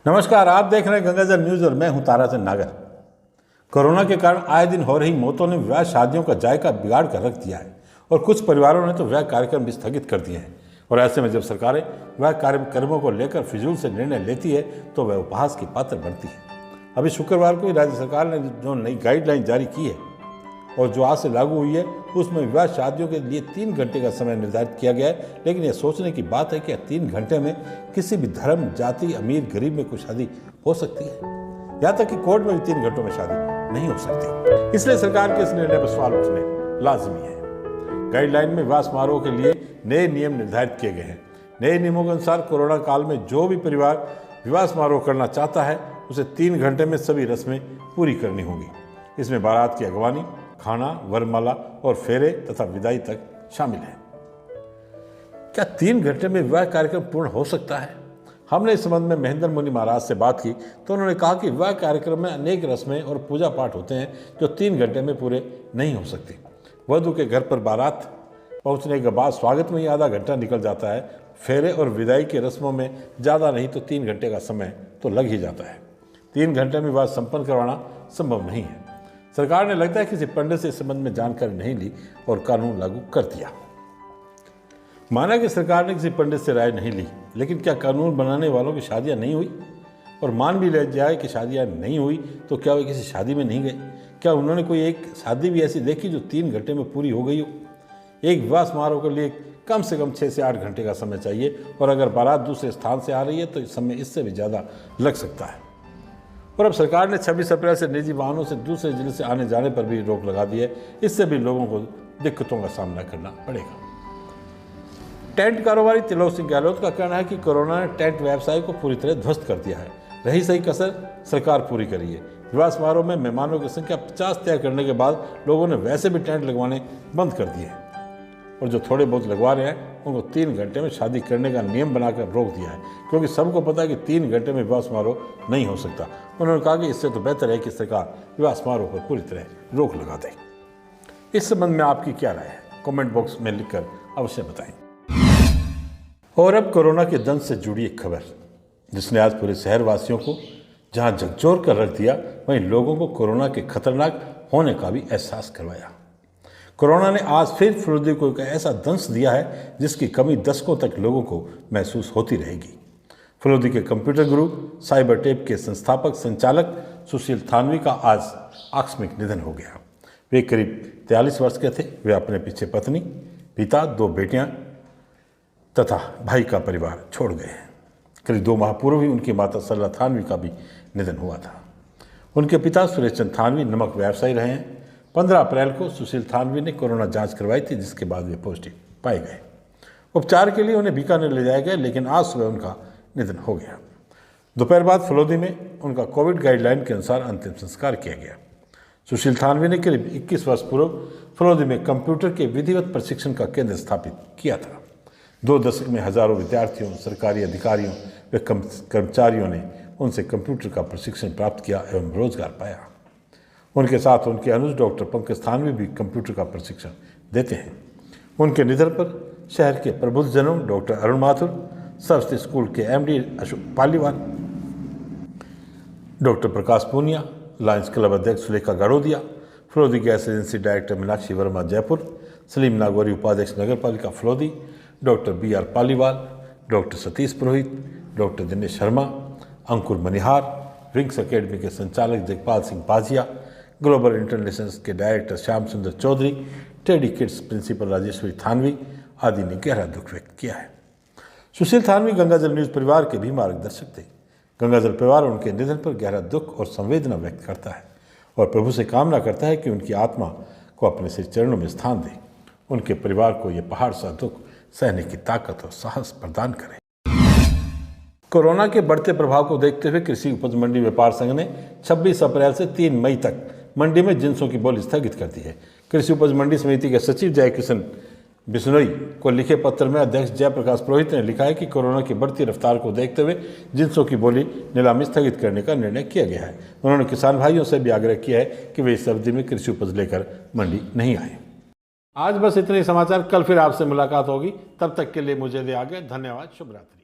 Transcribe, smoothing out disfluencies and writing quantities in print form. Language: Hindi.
नमस्कार, आप देख रहे हैं गंगाजल न्यूज़ और मैं हूं ताराचंद नागर। कोरोना के कारण आए दिन हो रही मौतों ने विवाह शादियों का जायका बिगाड़ कर रख दिया है और कुछ परिवारों ने तो विवाह कार्यक्रम भी स्थगित कर दिए हैं। और ऐसे में जब सरकारें विवाह कार्यक्रमों को लेकर फिजूल से निर्णय लेती है तो वह उपहास की पात्र बनती है। अभी शुक्रवार को ही राज्य सरकार ने जो नई गाइडलाइन जारी की है और जो आज से लागू हुई है उसमें विवाह शादियों के लिए 3 घंटे का समय निर्धारित किया गया है। लेकिन यह सोचने की बात है कि 3 घंटे में किसी भी धर्म, जाति, अमीर, गरीब में कोई शादी हो सकती है। यहाँ तक कि कोर्ट में भी 3 घंटों में शादी नहीं हो सकती। इसलिए सरकार के इस निर्णय पर सवाल उठने लाजमी है। गाइडलाइन में विवाह समारोह के लिए नए नियम निर्धारित किए गए हैं। नए नियमों के अनुसार कोरोना काल में जो भी परिवार विवाह समारोह करना चाहता है उसे 3 घंटे में सभी रस्में पूरी करनी होंगी। इसमें बारात की अगवानी, खाना, वरमाला और फेरे तथा विदाई तक शामिल है। क्या 3 घंटे में विवाह कार्यक्रम पूर्ण हो सकता है? हमने इस संबंध में महेंद्र मुनि महाराज से बात की तो उन्होंने कहा कि विवाह कार्यक्रम में अनेक रस्में और पूजा पाठ होते हैं जो 3 घंटे में पूरे नहीं हो सकती। वधू के घर पर बारात पहुंचने के बाद स्वागत में ही आधा घंटा निकल जाता है। फेरे और विदाई की रस्मों में ज़्यादा नहीं तो 3 घंटे का समय तो लग ही जाता है। 3 घंटे में विवाह संपन्न करवाना संभव नहीं है। सरकार ने लगता है किसी पंडित से इस संबंध में जानकारी नहीं ली और कानून लागू कर दिया। माना कि सरकार ने किसी पंडित से राय नहीं ली, लेकिन क्या कानून बनाने वालों की शादियां नहीं हुई? और मान भी ले जाए कि शादियां नहीं हुई तो क्या वे किसी शादी में नहीं गए? क्या उन्होंने कोई एक शादी भी ऐसी देखी जो 3 घंटे में पूरी हो गई हो? एक विवाह समारोह के लिए कम से कम 6 से 8 घंटे का समय चाहिए और अगर बारात दूसरे स्थान से आ रही है तो समय इससे भी ज़्यादा लग सकता है। और अब सरकार ने 26 अप्रैल से निजी वाहनों से दूसरे जिले से आने जाने पर भी रोक लगा दी है। इससे भी लोगों को दिक्कतों का सामना करना पड़ेगा। टेंट कारोबारी त्रिलोक सिंह गहलोत का कहना है कि कोरोना ने टेंट व्यवसाय को पूरी तरह ध्वस्त कर दिया है। रही सही कसर सरकार पूरी करी है। विवाह समारोह में मेहमानों की संख्या 50 तय करने के बाद लोगों ने वैसे भी टेंट लगवाने बंद कर दिए हैं और जो थोड़े बहुत लगवा रहे हैं उनको 3 घंटे में शादी करने का नियम बनाकर रोक दिया है, क्योंकि सबको पता है कि 3 घंटे में विवाह समारोह नहीं हो सकता। उन्होंने कहा कि इससे तो बेहतर है कि सरकार विवाह समारोह पर पूरी तरह रोक लगा दे। इस संबंध में आपकी क्या राय है? कमेंट बॉक्स में लिखकर अवश्य बताएं। और अब कोरोना के दंश से जुड़ी एक खबर जिसने आज पूरे शहरवासियों को जहां झकझोर कर रख दिया, वहीं लोगों को कोरोना के खतरनाक होने का भी एहसास करवाया। कोरोना ने आज फिर फलोदी को एक ऐसा दंश दिया है जिसकी कमी दशकों तक लोगों को महसूस होती रहेगी। फलोदी के कंप्यूटर गुरु, साइबर टेप के संस्थापक संचालक सुशील थानवी का आज आकस्मिक निधन हो गया। वे करीब 43 वर्ष के थे। वे अपने पीछे पत्नी, पिता, 2 बेटियां तथा भाई का परिवार छोड़ गए हैं। करीब 2 माह पूर्व ही उनकी माता सरला थानवी का भी निधन हुआ था। उनके पिता सुरेश चंद थानवी नमक व्यवसायी रहे हैं। 15 अप्रैल को सुशील थानवी ने कोरोना जांच करवाई थी, जिसके बाद वे पॉजिटिव पाए गए। उपचार के लिए उन्हें बीकानेर ले जाया गया, लेकिन आज सुबह उनका निधन हो गया। दोपहर बाद फलोदी में उनका कोविड गाइडलाइन के अनुसार अंतिम संस्कार किया गया। सुशील थानवी ने करीब 21 वर्ष पूर्व फलोदी में कंप्यूटर के विधिवत प्रशिक्षण का केंद्र स्थापित किया था। 2 दशक में हजारों विद्यार्थियों, सरकारी अधिकारियों व कर्मचारियों ने उनसे कंप्यूटर का प्रशिक्षण प्राप्त किया एवं रोजगार पाया। उनके साथ उनके अनुज डॉक्टर पंकज थानवी भी कंप्यूटर का प्रशिक्षण देते हैं। उनके निधन पर शहर के प्रबुद्धजनों डॉक्टर अरुण माथुर, सरस्वती स्कूल के MD Ashok Paliwal, doctor Prakash Punia, lions club अध्यक्ष Sulekha Gadodia, Phalodi gas agency director Meenakshi Verma Jaipur, Salim Nagauri उपाध्यक्ष नगर पालिका Phalodi, doctor BR Paliwal, doctor Satish Purohit, doctor Dinesh Sharma, Ankur Manihar, wings academy के संचालक जगपाल सिंह बाजिया, ग्लोबल इंटरनेशनल के director Shyam Sundar Chaudhary, teddy kids principal Rajeshwari Thanvi आदि ने गहरा दुख व्यक्त किया है। सुशील थानवी गंगाजल न्यूज़ परिवार के भी मार्गदर्शक थे। गंगाजल परिवार उनके निधन पर गहरा दुख और संवेदना व्यक्त करता है और प्रभु से कामना करता है कि उनकी आत्मा को अपने श्री चरणों में स्थान दे। उनके परिवार को यह पहाड़ सा दुख सहने की ताकत और साहस प्रदान करें। कोरोना के बढ़ते प्रभाव को देखते हुए कृषि उपज मंडी व्यापार संघ ने 26 अप्रैल से 3 मई तक मंडी में जिंसों की बोली स्थगित कर दी है। कृषि उपज मंडी समिति के सचिव जयकिशन बिश्नोई को लिखे पत्र में अध्यक्ष जयप्रकाश पुरोहित ने लिखा है कि कोरोना की बढ़ती रफ्तार को देखते हुए जिंसों की बोली नीलामी स्थगित करने का निर्णय किया गया है। उन्होंने किसान भाइयों से भी आग्रह किया है कि वे इस अवधि में कृषि उपज लेकर मंडी नहीं आए। आज बस इतने समाचार। कल फिर आपसे मुलाकात होगी। तब तक के लिए मुझे दे आगे। धन्यवाद। शुभ रात्रि।